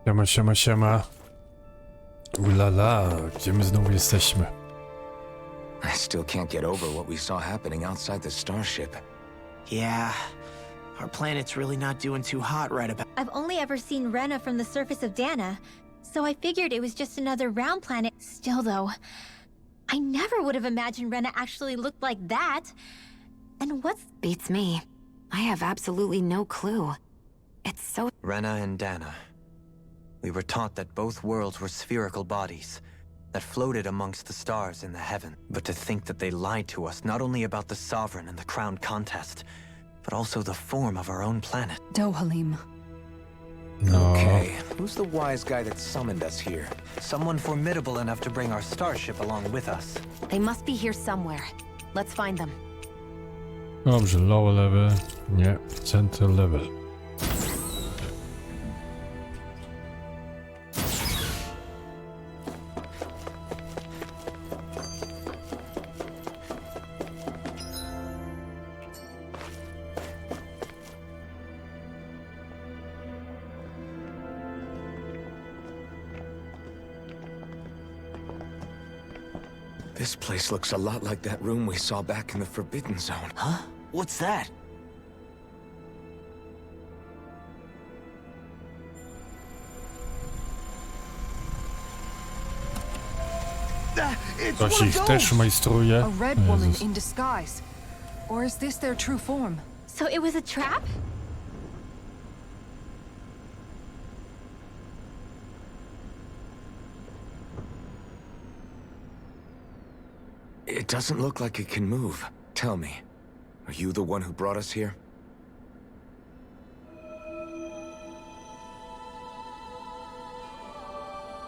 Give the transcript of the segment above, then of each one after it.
Siema, siema, siema. Ulala, gdzie my znowu jesteśmy? I still can't get over what we saw happening outside the starship. Yeah, our planet's really not doing too hot right about. I've only ever seen Rena from the surface of Dahna, so I figured it was just another round planet. Still though, I never would have imagined Rena actually looked like that. And what's... Beats me. I have absolutely no clue. It's so... Rena and Dahna. We were taught that both worlds were spherical bodies that floated amongst the stars in the heaven. But to think that they lied to us not only about the Sovereign and the crown contest, but also the form of our own planet. Dohalim. No. Okay, who's the wise guy that summoned us here? Someone formidable enough to bring our starship along with us. They must be here somewhere. Let's find them. Dobrze, lower level. Nie, center level. This place looks a lot like that room we saw back in the Forbidden Zone. Huh? What's that? It's Ktoś one ich of też those. majstruje. A red woman Jezus. in disguise. Or is this their true form? So it was a trap? It doesn't look like it can move. Tell me, are you the one who brought us here?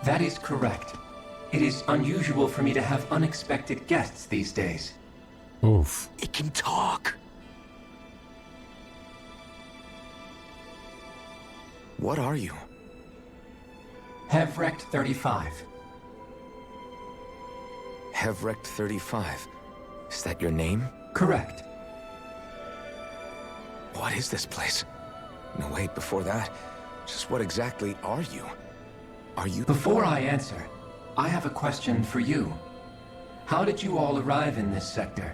That is correct. It is unusual for me to have unexpected guests these days. Uff. It can talk. What are you? Hevrect 35. Hevrect 35. Is that your name? Correct. What is this place? No, wait, before that, just what exactly are you? Are you... Before I answer, I have a question for you. How did you all arrive in this sector?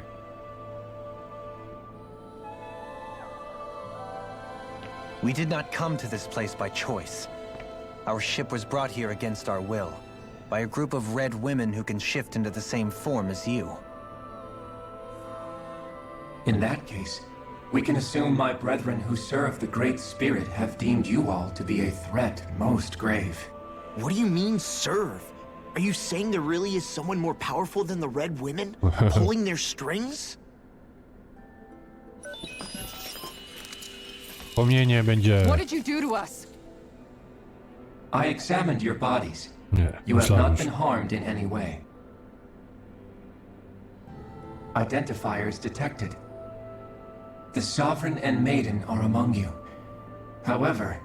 We did not come to this place by choice. Our ship was brought here against our will, by a group of red women who can shift into the same form as you. In that case, we can assume my brethren who serve the Great Spirit have deemed you all to be a threat most grave. What do you mean, serve? Are you saying there really is someone more powerful than the Red Women, pulling their strings? Wspomnienie będzie... What did you do to us? I examined your bodies. Nie, You have myślałem not już. been harmed in any way. Identifiers detected. The Sovereign and Maiden are among you. However,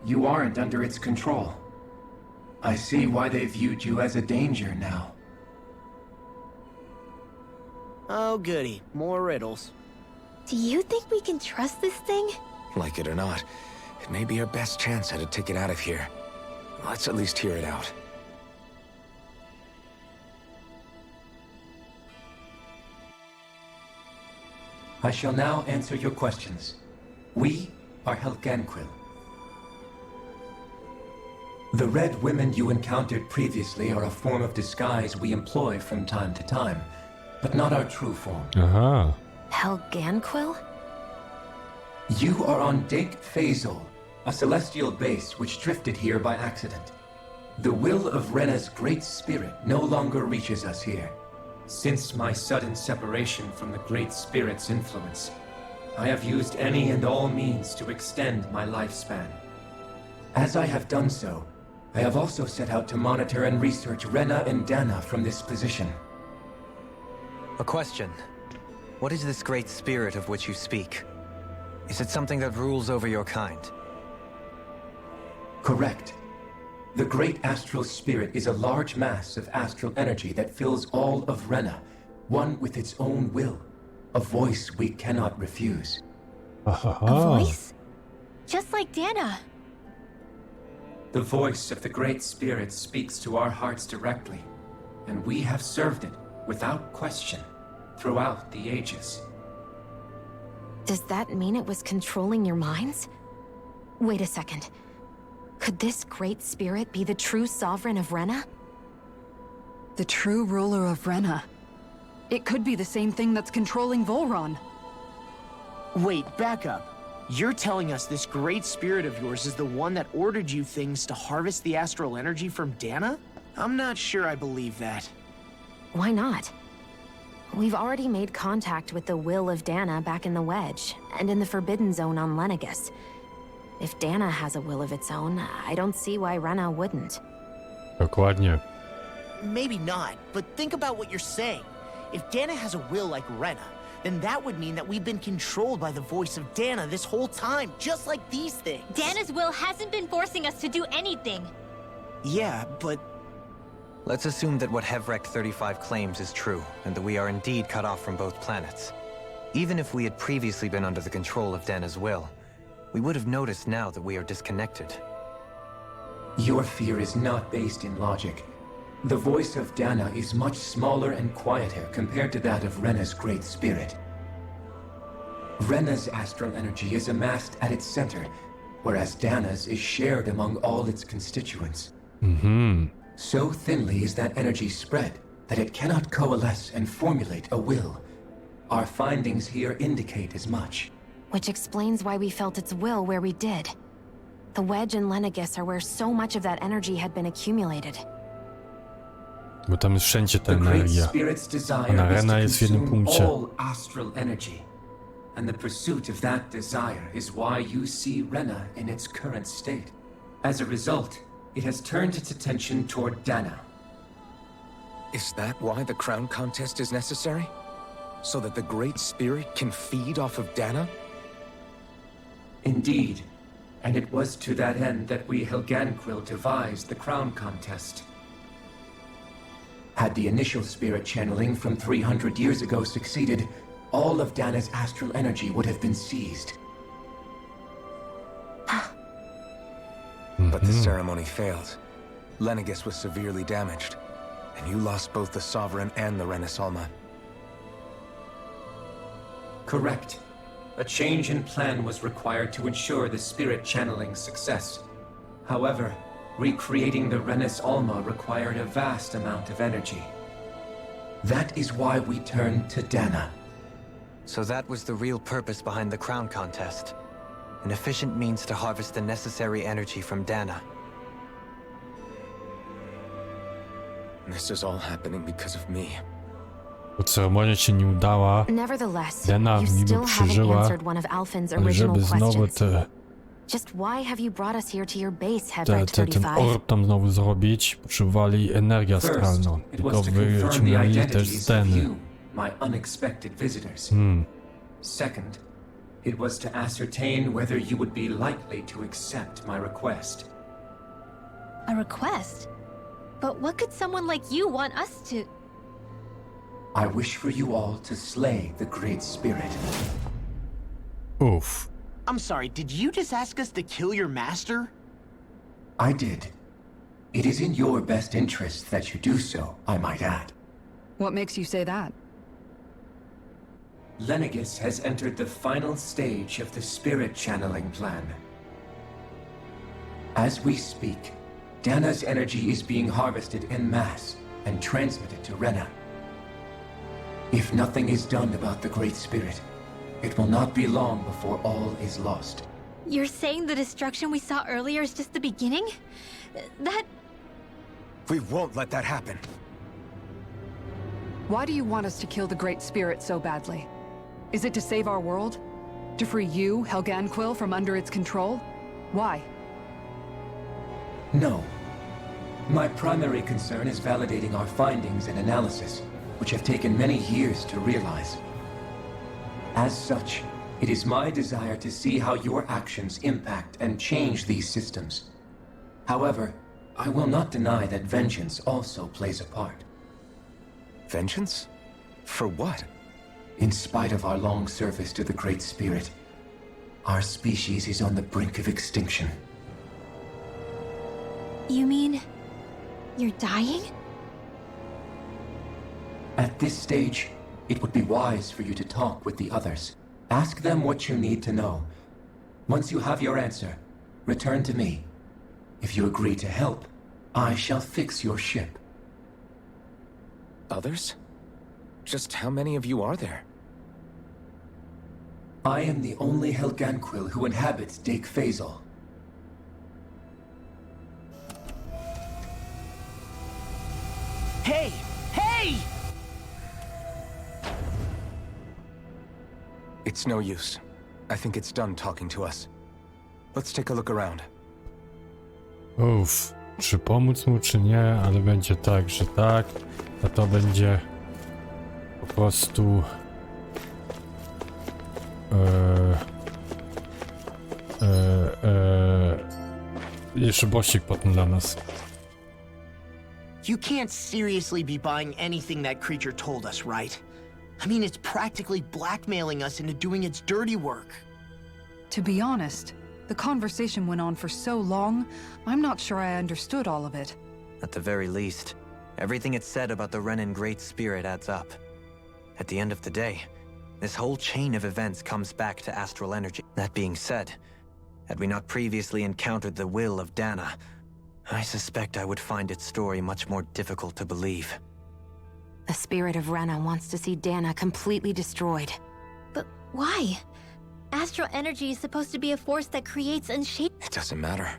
you aren't under its control. I see why they viewed you as a danger now. Oh, goody. More riddles. Do you think we can trust this thing? Like it or not, it may be our best chance at a ticket out of here. Let's at least hear it out. I shall now answer your questions. We are Helganquil. The red women you encountered previously are a form of disguise we employ from time to time, but not our true form. Aha. Helganquil? You are on Dake Phasol, a celestial base which drifted here by accident. The will of Rena's great spirit no longer reaches us here. Since my sudden separation from the Great Spirit's influence, I have used any and all means to extend my lifespan. As I have done so, I have also set out to monitor and research Rena and Dahna from this position. A question. What is this great spirit of which you speak? Is it something that rules over your kind? Correct. The Great Astral Spirit is a large mass of astral energy that fills all of Rena, one with its own will, a voice we cannot refuse. A voice? Just like Dahna. The voice of the Great Spirit speaks to our hearts directly, and we have served it without question throughout the ages. Does that mean it was controlling your minds? Wait a second. Could this Great Spirit be the true sovereign of Rena? The true ruler of Rena. It could be the same thing that's controlling Volron. Wait, back up. You're telling us this great spirit of yours is the one that ordered you things to harvest the astral energy from Dahna? I'm not sure I believe that. Why not? We've already made contact with the will of Dahna back in the Wedge, and in the Forbidden Zone on Lenegus. If Dahna has a will of its own, I don't see why Rena wouldn't. Dokładnie. Maybe not, but think about what you're saying. If Dahna has a will like Rena, then that would mean that we've been controlled by the voice of Dahna this whole time, just like these things. Dana's will hasn't been forcing us to do anything. Yeah, but Let's assume that what Hevrek 35 claims is true, and that we are indeed cut off from both planets. Even if we had previously been under the control of Dana's will, we would have noticed now that we are disconnected. Your fear is not based in logic. The voice of Dahna is much smaller and quieter compared to that of Rena's Great Spirit. Rena's astral energy is amassed at its center, whereas Dahna's is shared among all its constituents. So thinly is that energy spread that it cannot coalesce and formulate a will. Our findings here indicate as much. Which explains why we felt its will where we did. The Wedge and Lenegus are where so much of that energy had been accumulated. Bo tam jest wszędzie ta The Great energia. Spirit's desire Ona is Rena to jest w jednym consume punkcie. all astral energy. And the pursuit of that desire is why you see Rena in its current state. As a result, it has turned its attention toward Dahna. Is that why the crown contest is necessary? So that the Great Spirit can feed off of Dahna? Indeed, and it was to that end that we Helganquil devised the crown contest. Had the initial spirit channeling from 300 years ago succeeded, all of Dahna's astral energy would have been seized. But the ceremony failed. Lenegus was severely damaged, and you lost both the Sovereign and the Renasalma. Correct. A change in plan was required to ensure the spirit channeling's success. However, recreating the Renis Alma required a vast amount of energy. That is why we turned to Dahna. So that was the real purpose behind the crown contest. An efficient means to harvest the necessary energy from Dahna. This is all happening because of me. Bo ceremonia się nie udała, Nevertheless, Dahna you niby still haven't przeżyła, answered one of Alphen's ale original żeby znowu questions. Just why have you brought us here to your base, Hevrek ten 35? orb tam znowu zrobić, potrzebowali energię First, astralną. it I was to to confirm the wyciągnęli też identities z of Dahny. you, my unexpected visitors. Second, it was to ascertain whether you would be likely to accept my request. A request? But what could someone like you want us to... I wish for you all to slay the Great Spirit. Uff. I'm sorry, did you just ask us to kill your master? I did. It is in your best interest that you do so, I might add. What makes you say that? Lenegus has entered the final stage of the spirit channeling plan. As we speak, Dahna's energy is being harvested en masse and transmitted to Rena. If nothing is done about the Great Spirit, it will not be long before all is lost. You're saying the destruction we saw earlier is just the beginning? That... We won't let that happen. Why do you want us to kill the Great Spirit so badly? Is it to save our world? To free you, Helganquil, from under its control? Why? No. My primary concern is validating our findings and analysis, which have taken many years to realize. As such, it is my desire to see how your actions impact and change these systems. However, I will not deny that vengeance also plays a part. Vengeance? For what? In spite of our long service to the Great Spirit, our species is on the brink of extinction. You mean... you're dying? At this stage, it would be wise for you to talk with the others. Ask them what you need to know. Once you have your answer, return to me. If you agree to help, I shall fix your ship. Others? Just how many of you are there? I am the only Helganquil who inhabits Dake Faisal. Hey! Hey! It's no use. I think it's done talking to us. Let's take a look around. Uff, czy pomóc mu, czy nie, ale będzie tak, że tak, a to będzie po prostu jeszcze bościk potem dla nas. You can't seriously be buying anything that creature told us, right? I mean, it's practically blackmailing us into doing its dirty work. To be honest, the conversation went on for so long, I'm not sure I understood all of it. At the very least, everything it said about the Renan Great Spirit adds up. At the end of the day, this whole chain of events comes back to astral energy. That being said, had we not previously encountered the will of Dahna, I suspect I would find its story much more difficult to believe. The spirit of Rena wants to see Dahna completely destroyed. But why? Astral energy is supposed to be a force that creates and shapes. It doesn't matter.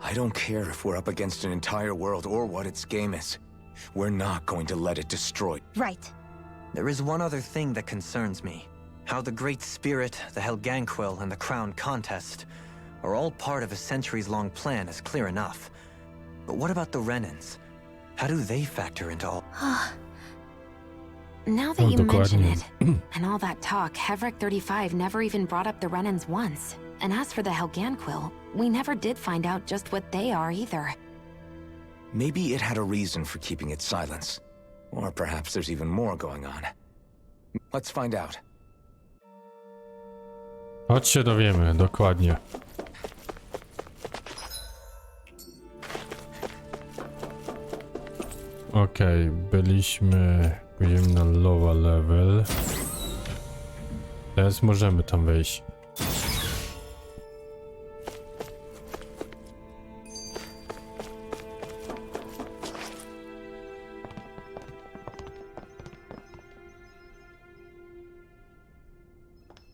I don't care if we're up against an entire world or what its game is. We're not going to let it destroy. Right. There is one other thing that concerns me. How the Great Spirit, the Helganquil, and the Crown Contest are all part of a centuries-long plan is clear enough. But what about the Renans? How do they factor into all? Now that you mention dokładnie. it, and all that talk, Hevric 35 never even brought up the Renans once. And as for the Helganquil, we never did find out just what they are either. Maybe it had a reason for keeping its silence. Or perhaps there's even more going on. Let's find out. Chodź się dowiemy, dokładnie. Okej, byliśmy... Pójdziemy na lower level. Teraz możemy tam wejść.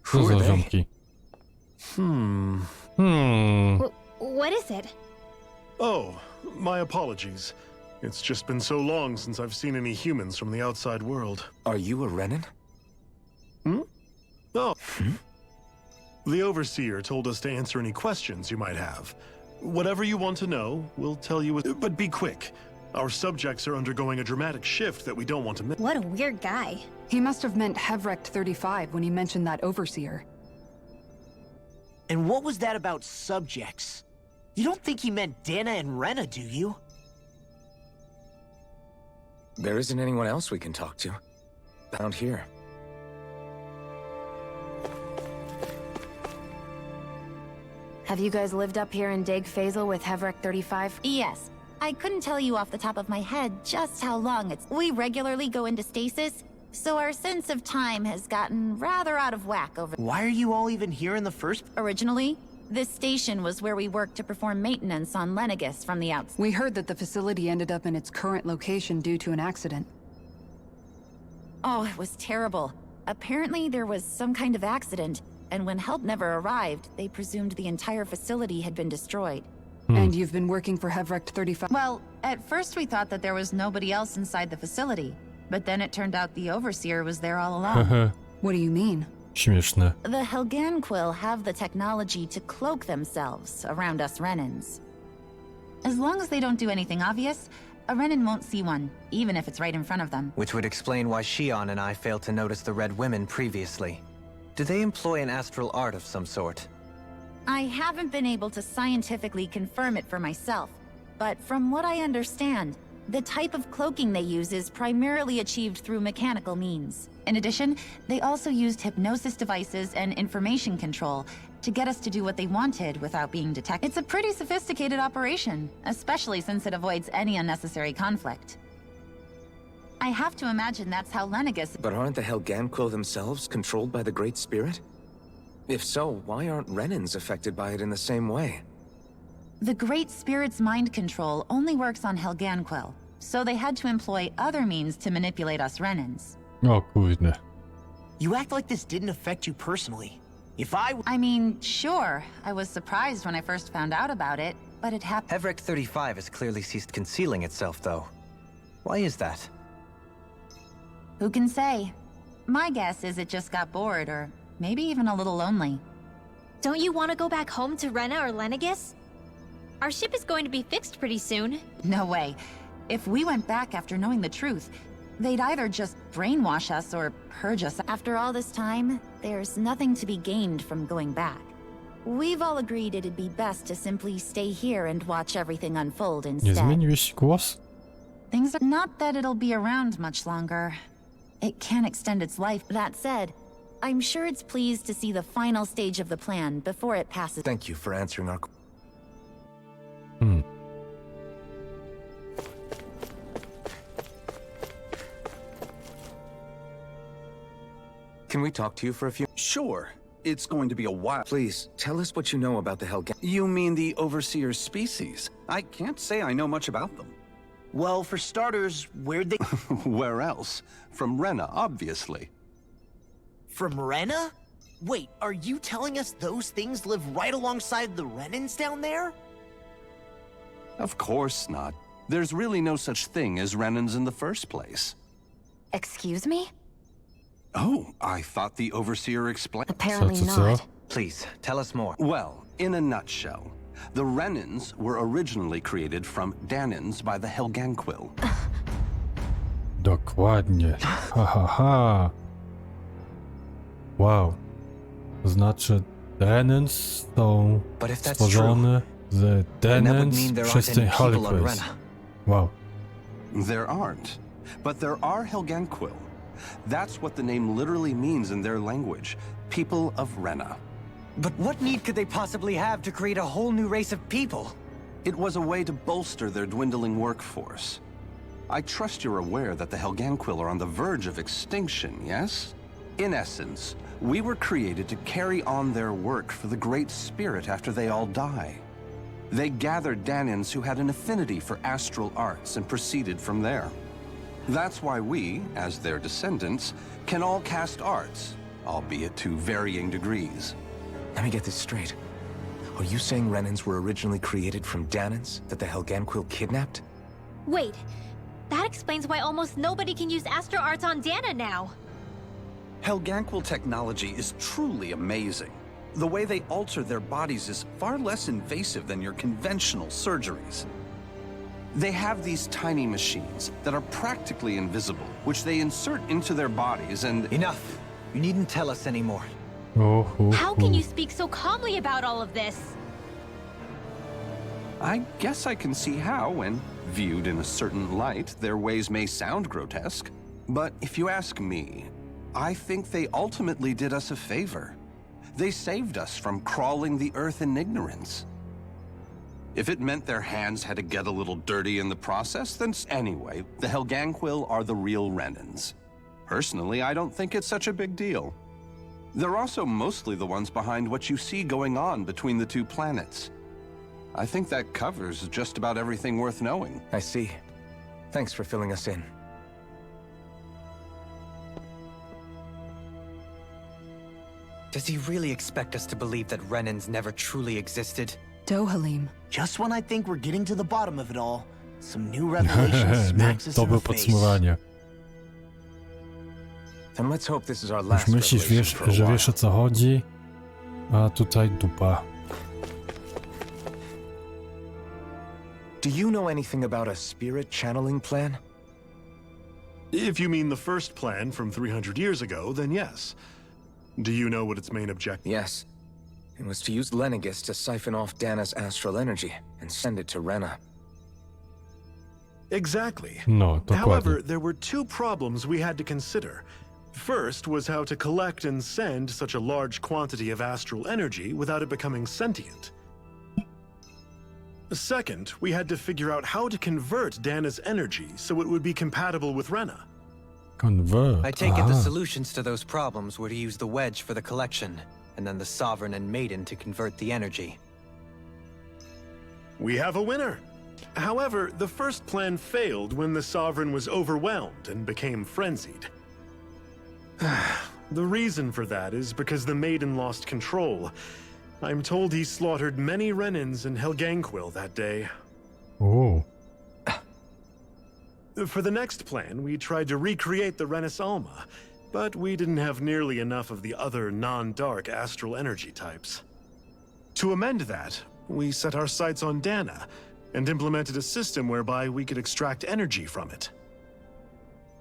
Co za ziomki? What is it? Oh, my apologies. It's just been so long since I've seen any humans from the outside world. Are you a Renan? Oh. The Overseer told us to answer any questions you might have. Whatever you want to know, we'll tell you, but be quick. Our subjects are undergoing a dramatic shift that we don't want to miss. What a weird guy. He must have meant Hevric 35 when he mentioned that Overseer. And what was that about subjects? You don't think he meant Dahna and Rena, do you? There isn't anyone else we can talk to. Around here. Have you guys lived up here in Dake Faisal with Hevric 35? Yes. I couldn't tell you off the top of my head just how long it's... We regularly go into stasis, so our sense of time has gotten rather out of whack over... Why are you all even here in the first... Originally, this station was where we worked to perform maintenance on Lenegus from the outside. We heard that the facility ended up in its current location due to an accident. Oh, it was terrible. Apparently there was some kind of accident, and when help never arrived, they presumed the entire facility had been destroyed. And you've been working for Hevric 35? Well, at first we thought that there was nobody else inside the facility, but then it turned out the Overseer was there all along. What do you mean? Śmieszne. The Helganquil have the technology to cloak themselves around us Renans. As long as they don't do anything obvious, a Renan won't see one, even if it's right in front of them. Which would explain why Shion and I failed to notice the Red Women previously. Do they employ an astral art of some sort? I haven't been able to scientifically confirm it for myself, but from what I understand, The type of cloaking they use is primarily achieved through mechanical means. In addition, they also used hypnosis devices and information control to get us to do what they wanted without being detected. It's a pretty sophisticated operation, especially since it avoids any unnecessary conflict. I have to imagine that's how Lenegis— But aren't the Helganquil themselves controlled by the Great Spirit? If so, why aren't Renans affected by it in the same way? The Great Spirit's mind control only works on Helganquil, so they had to employ other means to manipulate us Renans. O kurde. You act like this didn't affect you personally. I mean, sure, I was surprised when I first found out about it, but it happened. Hevric 35 has clearly ceased concealing itself, though. Why is that? Who can say? My guess is it just got bored, or maybe even a little lonely. Don't you want to go back home to Rena or Lenegis? Our ship is going to be fixed pretty soon. No way. If we went back after knowing the truth, they'd either just brainwash us or purge us. After all this time, there's nothing to be gained from going back. We've all agreed it'd be best to simply stay here and watch everything unfold Nie instead. zmieniłeś głos? Things are not that it'll be around much longer. It can extend its life. That said, I'm sure it's pleased to see the final stage of the plan before it passes. Thank you for answering our... Can we talk to you for a few... Sure. It's going to be a while. Please, tell us what you know about the Helgan... You mean the Overseer species? I can't say I know much about them. Well, for starters, where'd they... Where else? From Rena, obviously. From Rena? Wait, are you telling us those things live right alongside the Renans down there? Of course not. There's really no such thing as Renans in the first place. Excuse me? Oh, I thought the Overseer explained. Apparently So. not. Please, tell us more. Well, in a nutshell, the Renans were originally created from Dahnans by the Helganquil. Dokładnie. Ha, ha, ha. Wow. To znaczy, Renans są But if that's stworzone z then that would Dahnans mean there przez aren't ten any people on Helquist. Rena. Wow. There aren't, but there are Helganquil. That's what the name literally means in their language, people of Rena. But what need could they possibly have to create a whole new race of people? It was a way to bolster their dwindling workforce. I trust you're aware that the Helganquil are on the verge of extinction, yes? In essence, we were created to carry on their work for the Great Spirit after they all die. They gathered Dahnans who had an affinity for astral arts and proceeded from there. That's why we, as their descendants, can all cast arts, albeit to varying degrees. Let me get this straight. Are you saying Renans were originally created from Dahnans that the Helganquil kidnapped? Wait, that explains why almost nobody can use astro arts on Dahna now. Helganquil technology is truly amazing. The way they alter their bodies is far less invasive than your conventional surgeries. They have these tiny machines that are practically invisible, which they insert into their bodies and— Enough. You needn't tell us anymore. How can you speak so calmly about all of this? I guess I can see how, when viewed in a certain light, their ways may sound grotesque. But if you ask me, I think they ultimately did us a favor. They saved us from crawling the earth in ignorance. If it meant their hands had to get a little dirty in the process, then anyway, the Helganquil are the real Renans. Personally, I don't think it's such a big deal. They're also mostly the ones behind what you see going on between the two planets. I think that covers just about everything worth knowing. I see. Thanks for filling us in. Does he really expect us to believe that Renans never truly existed? Dohalim. Just when I think we're getting to the bottom of it all, some new revelation smacks us To in było the face. podsumowanie. Then let's hope this is our Już last myślisz, revelation for a że while. wiesz o co chodzi, a tutaj dupa. Do you know anything about a spirit channeling plan? If you mean the first plan from 300 years ago, then yes. Do you know what its main objective? Yes. It was to use Lenegis to siphon off Dahna's astral energy and send it to Rena. Exactly. No, dokładnie. However, there were two problems we had to consider. First was how to collect and send such a large quantity of astral energy without it becoming sentient. Second, we had to figure out how to convert Dahna's energy so it would be compatible with Rena. Convert. I take it the Aha. solutions to those problems were to use the wedge for the collection, and then the sovereign and maiden to convert the energy. We have a winner. However, the first plan failed when the Sovereign was overwhelmed and became frenzied. The reason for that is because the Maiden lost control. I'm told he slaughtered many Renans and Helganquil that day. Oh. For the next plan, we tried to recreate the Renis Alma, but we didn't have nearly enough of the other non-dark astral energy types. To amend that, we set our sights on Dahna, and implemented a system whereby we could extract energy from it.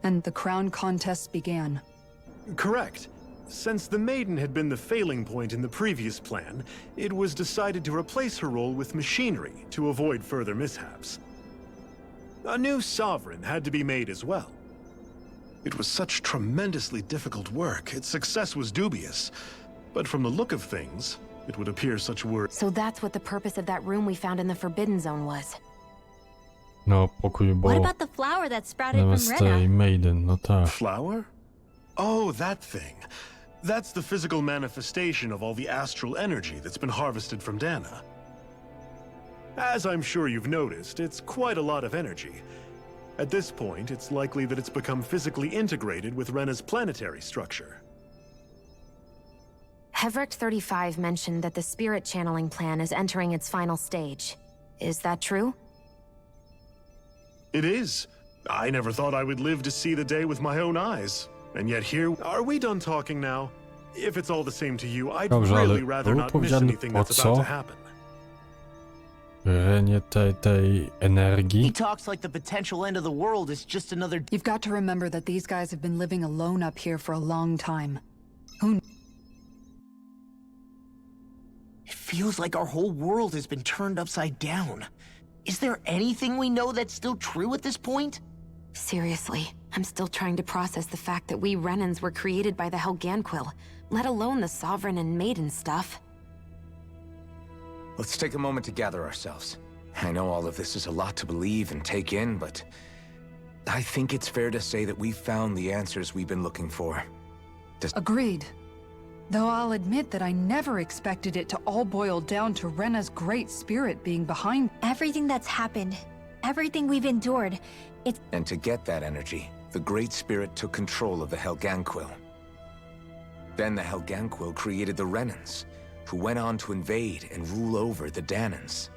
And the crown contests began. Correct. Since the Maiden had been the failing point in the previous plan, it was decided to replace her role with machinery to avoid further mishaps. A new Sovereign had to be made as well. It was such tremendously difficult work, its success was dubious. But from the look of things, it would appear such work. So that's what the purpose of that room we found in the Forbidden Zone was. No, pokój, bo What about the flower that sprouted zamiast from tej Rena? Maiden, no tak. Flower? Oh, that thing. That's the physical manifestation of all the astral energy that's been harvested from Dahna. As I'm sure you've noticed, it's quite a lot of energy. At this point, it's likely that it's become physically integrated with Rena's planetary structure. Hevrecht 35 mentioned that the spirit channeling plan is entering its final stage. Is that true? It is. I never thought I would live to see the day with my own eyes. And yet here, are we done talking now? If it's all the same to you, I'd Dobrze, ale really rather było not miss powiedziane anything po that's about co? to happen. Renie tej He energii. talks like the potential end of the world is just another... You've got to remember that these guys have been living alone up here for a long time. Who It feels like our whole world has been turned upside down. Is there anything we know that's still true at this point? Seriously, I'm still trying to process the fact that we Renans were created by the Helganquil, let alone the Sovereign and Maiden stuff. Let's take a moment to gather ourselves. I know all of this is a lot to believe and take in, but I think it's fair to say that we've found the answers we've been looking for. Agreed. Though I'll admit that I never expected it to all boil down to Rena's great spirit being behind. Everything that's happened, everything we've endured, And to get that energy, the Great Spirit took control of the Helganquil. Then the Helganquil created the Renans, who went on to invade and rule over the Dahnans.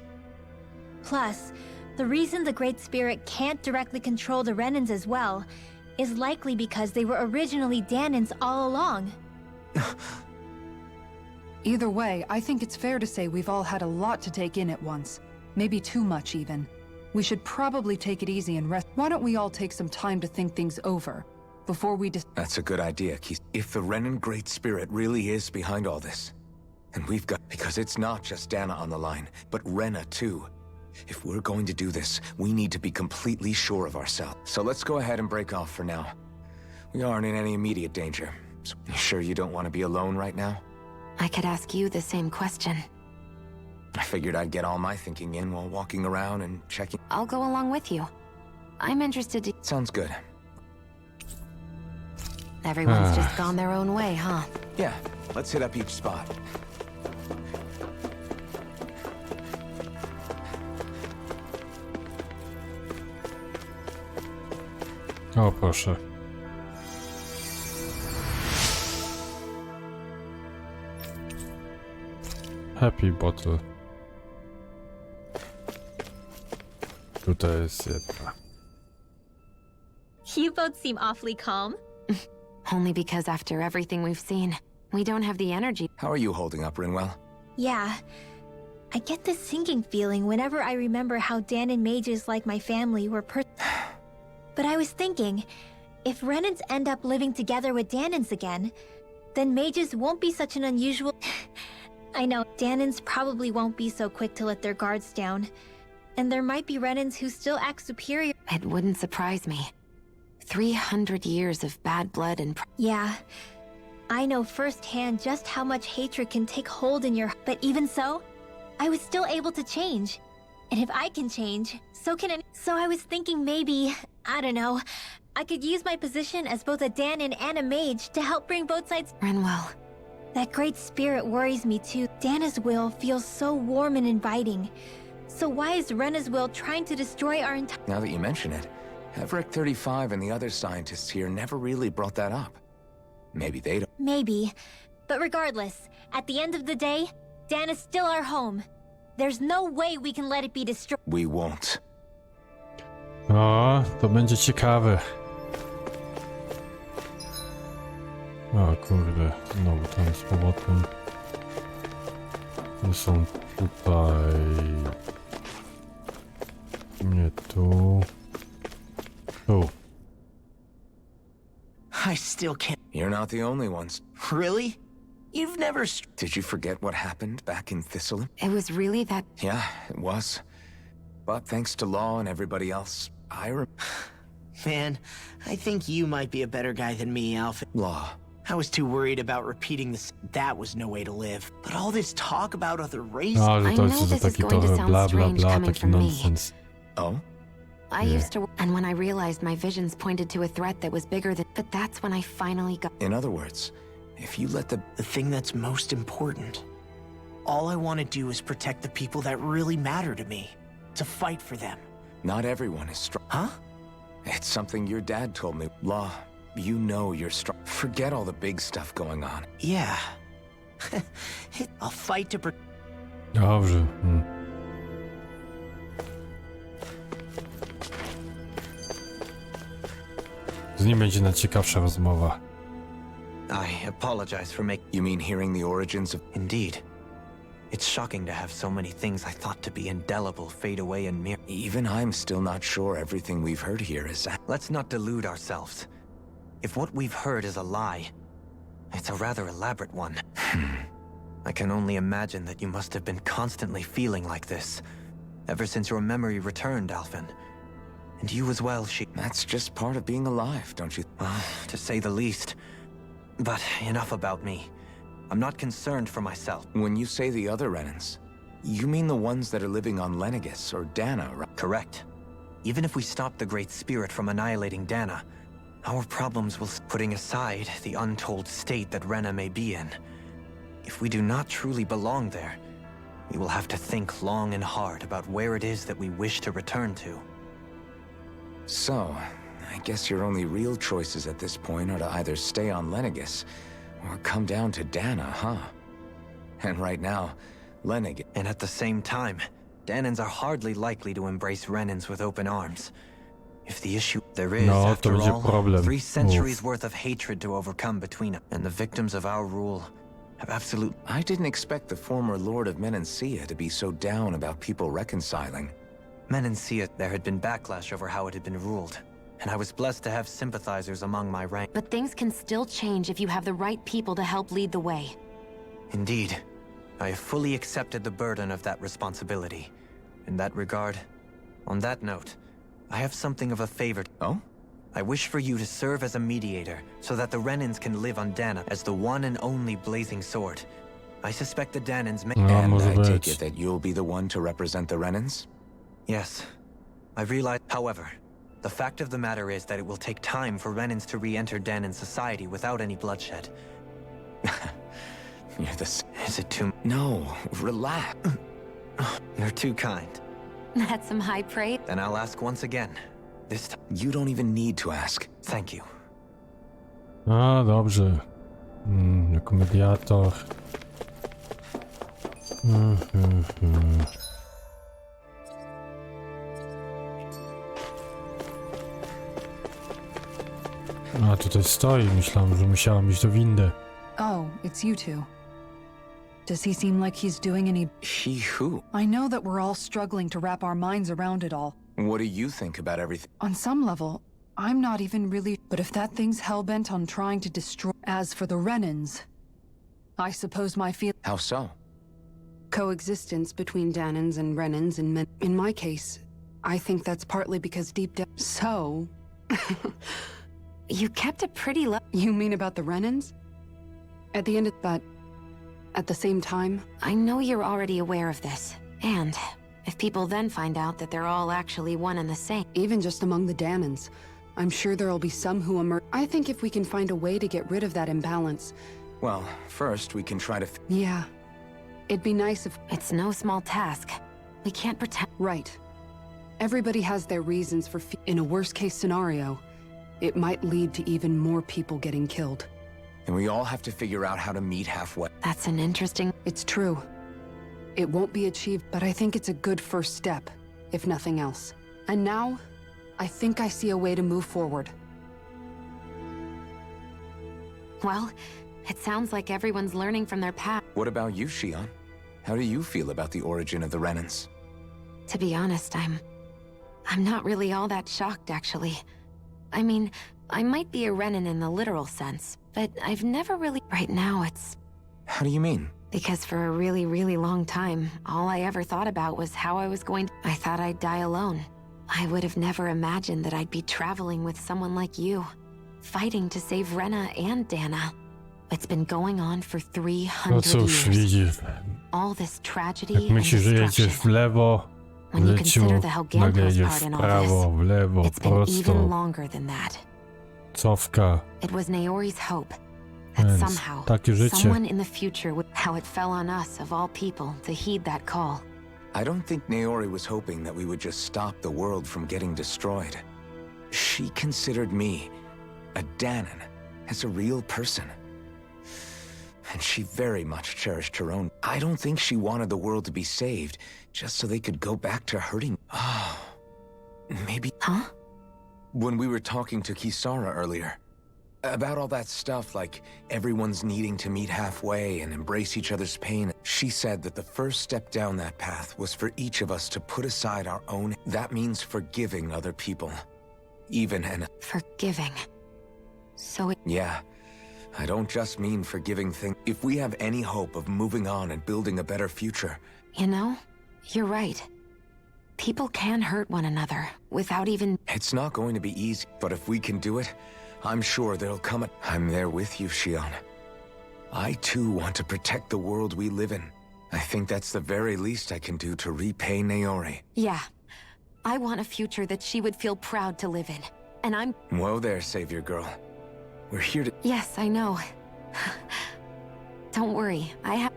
plus, the reason the Great Spirit can't directly control the Renans as well is likely because they were originally Dahnans all along. Either way, I think it's fair to say we've all had a lot to take in at once. Maybe too much, even. We should probably take it easy and rest. Why don't we all take some time to think things over before we That's a good idea, Keith. If the Renan Great Spirit really is behind all this, and we've got... Because it's not just Dahna on the line, but Rena too. If we're going to do this, we need to be completely sure of ourselves. So let's go ahead and break off for now. We aren't in any immediate danger. So you sure you don't want to be alone right now? I could ask you the same question. I figured I'd get all my thinking in while walking around and checking. I'll go along with you. I'm interested to... Sounds good. Everyone's just gone their own way, huh? Yeah, let's hit up each spot. O, proszę. Happy Bottle. Tutaj jest jedna. You both seem awfully calm. Only because after everything we've seen, we don't have the energy. How are you holding up, Rinwell? Yeah. I get this sinking feeling whenever I remember how Dahnan mages like my family were But I was thinking, if Renans end up living together with Dahnans again, then mages won't be such an unusual... I know, Dahnans probably won't be so quick to let their guards down. And there might be Renans who still act superior. It wouldn't surprise me. 300 years of bad blood and... Yeah. I know firsthand just how much hatred can take hold in your... But even so, I was still able to change. And if I can change, so can any... So I was thinking maybe, I don't know, I could use my position as both a Dahnan and a mage to help bring both sides... Renwell. That great spirit worries me too. Dana's will feels so warm and inviting. So why is Rena's will trying to destroy our entire... Now that you mention it, Everett 35 and the other scientists here never really brought that up. Maybe they don't... Maybe. But regardless, at the end of the day, Dana's still our home. There's no way we can let it be destroyed. We won't. O, to będzie ciekawe. O kurde, znowu tam z powrotem. Nie są tutaj. Nie tu. Tu. I still can't. You're not the only ones. Really? You've never... Did you forget what happened back in Thistleton? It was really that... Yeah, it was. But thanks to Law and everybody else, Man, I think you might be a better guy than me, Alpha. Law. I was too worried about repeating this. That was no way to live. But all this talk about other races... No, że I to know jest this is taki going to trochę sound bla bla strange bla, coming taki from me. nonsens. Oh? I used to... And when I realized my visions pointed to a threat that was bigger than... But that's when I finally got... In other words, if you let the thing that's most important. All I want to do is protect the people that really matter to me. To fight for them. Not everyone is strong. Huh? It's something your dad told me. Law, you know you're strong. Forget all the big stuff going on. Yeah. I'll fight to Dobrze. Z nim będzie najciekawsza rozmowa. I apologize for making... You mean hearing the origins of... Indeed. It's shocking to have so many things I thought to be indelible fade away and mere... Even I'm still not sure everything we've heard here is... Let's not delude ourselves. If what we've heard is a lie, it's a rather elaborate one. I can only imagine that you must have been constantly feeling like this, ever since your memory returned, Alphen. And you as well, That's just part of being alive, don't you? Well, to say the least. But enough about me. I'm not concerned for myself. When you say the other Renans, you mean the ones that are living on Lenegus or Dahna, right? Correct. Even if we stop the Great Spirit from annihilating Dahna, our problems will... Putting aside the untold state that Rena may be in, if we do not truly belong there, we will have to think long and hard about where it is that we wish to return to. So, I guess your only real choices at this point are to either stay on Lenegus or come down to Dahna, huh? And right now, Lenegus... And at the same time, Dahnans are hardly likely to embrace Renans with open arms. If the issue... There is, No, to after będzie all, problem. 3 centuries worth of hatred to overcome between us, and the victims of our rule have absolute... I didn't expect the former Lord of Menancia to be so down about people reconciling. Menancia, there had been backlash over how it had been ruled, and I was blessed to have sympathizers among my rank. But things can still change if you have the right people to help lead the way. Indeed. I have fully accepted the burden of that responsibility. In that regard, on that note, I have something of a favor. Oh? I wish for you to serve as a mediator, so that the Renans can live on Dahna as the one and only blazing sword. I suspect the Dahnans may... And może I take być. it that you'll be the one to represent the Renans? Yes. I realize, however, the fact of the matter is that it will take time for Renans to re-enter Dahnan society without any bloodshed. You're the... Is it too... No, relax. You're too kind. That's some high praise. Then I'll ask once again. This time... You don't even need to ask. Thank you. A, dobrze. Jako mediator. A, tutaj stoi. Myślałem, że musiałam iść do windy. Oh, it's you two. Does he seem like he's doing any... She who? I know that we're all struggling to wrap our minds around it all. What do you think about everything? On some level, I'm not even really... But if that thing's hell-bent on trying to destroy... As for the Renans, I suppose my feel... How so? Coexistence between Dahnans and Renans in my case, I think that's partly because deep down... So... You kept it pretty low. You mean about the Renans? At the end of... But... At the same time... I know you're already aware of this. And if people then find out that they're all actually one and the same... Even just among the Dahnans, I'm sure there'll be some who emerge. I think if we can find a way to get rid of that imbalance... Well, first we can try to... Yeah. It'd be nice if... It's no small task. We can't pretend... Right. Everybody has their reasons for in a worst-case scenario, it might lead to even more people getting killed. And we all have to figure out how to meet halfway. That's an interesting... It's true. It won't be achieved, but I think it's a good first step, if nothing else. And now, I think I see a way to move forward. Well, it sounds like everyone's learning from their past. What about you, Shion? How do you feel about the origin of the Renans? To be honest, I'm not really all that shocked, actually. I mean, I might be a Renan in the literal sense, but I've never really... Right now, it's... How do you mean? Because for a really, really long time, all I ever thought about was how I was going to... I thought I'd die alone. I would have never imagined that I'd be traveling with someone like you, fighting to save Rena and Dahna. It's been going on for 300 No cóż, years. widzisz. All this tragedy Jak and myślisz, że jedziesz w lewo, w When you leciu, consider the nagle Helgamko's jedziesz part in w all prawo, w lewo, this, it's been even prosto, longer than that. cofka. It was Naori's hope that Więc somehow takie życie. someone in the future would... How it fell on us, of all people, to heed that call. I don't think Naori was hoping that we would just stop the world from getting destroyed. She considered me, a Dahnan, as a real person. And she very much cherished her own. I don't think she wanted the world to be saved, just so they could go back to hurting. Oh, maybe... Huh? When we were talking to Kisara earlier, about all that stuff like everyone's needing to meet halfway and embrace each other's pain, she said that the first step down that path was for each of us to put aside our own. That means forgiving other people. Even and... Forgiving. So it... Yeah. I don't just mean forgiving things. If we have any hope of moving on and building a better future... You know, you're right. People can hurt one another without even... It's not going to be easy, but if we can do it, I'm sure there'll come a... I'm there with you, Shion. I too want to protect the world we live in. I think that's the very least I can do to repay Naori. Yeah. I want a future that she would feel proud to live in. And I'm... Whoa there, Savior Girl. We're here to... Yes, I know. Don't worry, I have...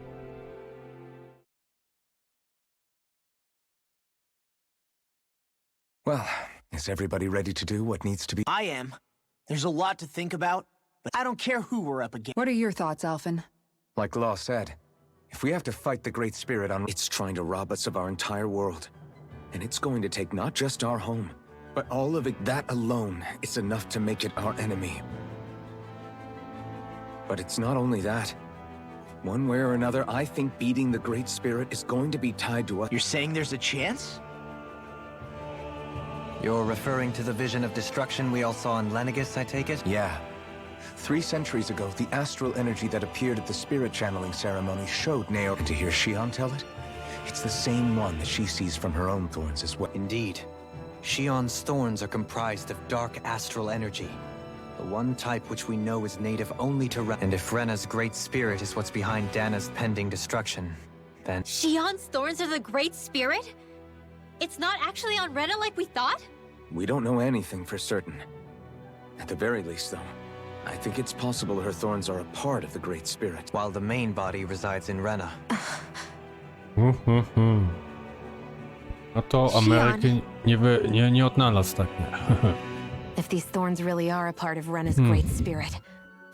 Well, is everybody ready to do what needs to be... I am. There's a lot to think about, but I don't care who we're up against. What are your thoughts, Alphen? Like Law said, if we have to fight the Great Spirit on... It's trying to rob us of our entire world. And it's going to take not just our home, but all of it. That alone is enough to make it our enemy. But it's not only that. One way or another, I think beating the Great Spirit is going to be tied to us. You're saying there's a chance? You're referring to the vision of destruction we all saw in Lenegis, I take it? Yeah. 3 centuries ago, the astral energy that appeared at the spirit channeling ceremony showed Naori. And to hear Shion tell it, it's the same one that she sees from her own thorns as well. Indeed. Shion's thorns are comprised of dark astral energy. The one type which we know is native only to Rena. And if Rena's great spirit is what's behind Dahna's pending destruction, then... Shion's thorns are the Great Spirit? It's not actually on Rena like we thought? We don't know anything for certain. At the very least, though, I think it's possible her thorns are a part of the Great Spirit. While the main body resides in Rena. No to Ameryki nie odnalazł tak, nie? If these thorns really are a part of Rena's great spirit,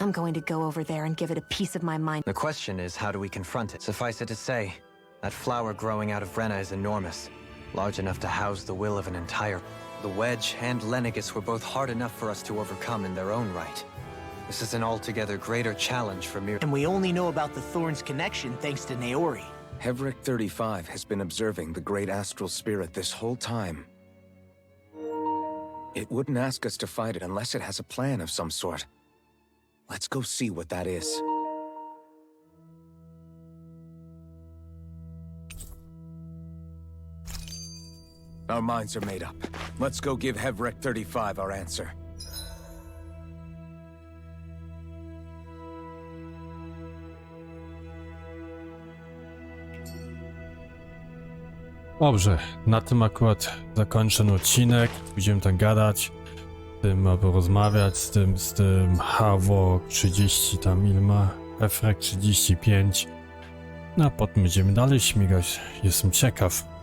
I'm going to go over there and give it a piece of my mind. The question is, how do we confront it? Suffice it to say, that flower growing out of Rena is enormous. Large enough to house the will of an entire... The Wedge and Lenegis were both hard enough for us to overcome in their own right. This is an altogether greater challenge for Mir... And we only know about the Thorns connection thanks to Naori. Hevric 35 has been observing the Great Astral Spirit this whole time. It wouldn't ask us to fight it unless it has a plan of some sort. Let's go see what that is. Our minds are made up. Let's go give Hevrek 35 our answer. Dobrze, na tym akurat zakończę ten odcinek. Będziemy tam gadać, z tym albo rozmawiać, z tym Havok 30 tam ile ma, Hevrek 35. No a potem będziemy dalej śmigać. Jestem ciekaw.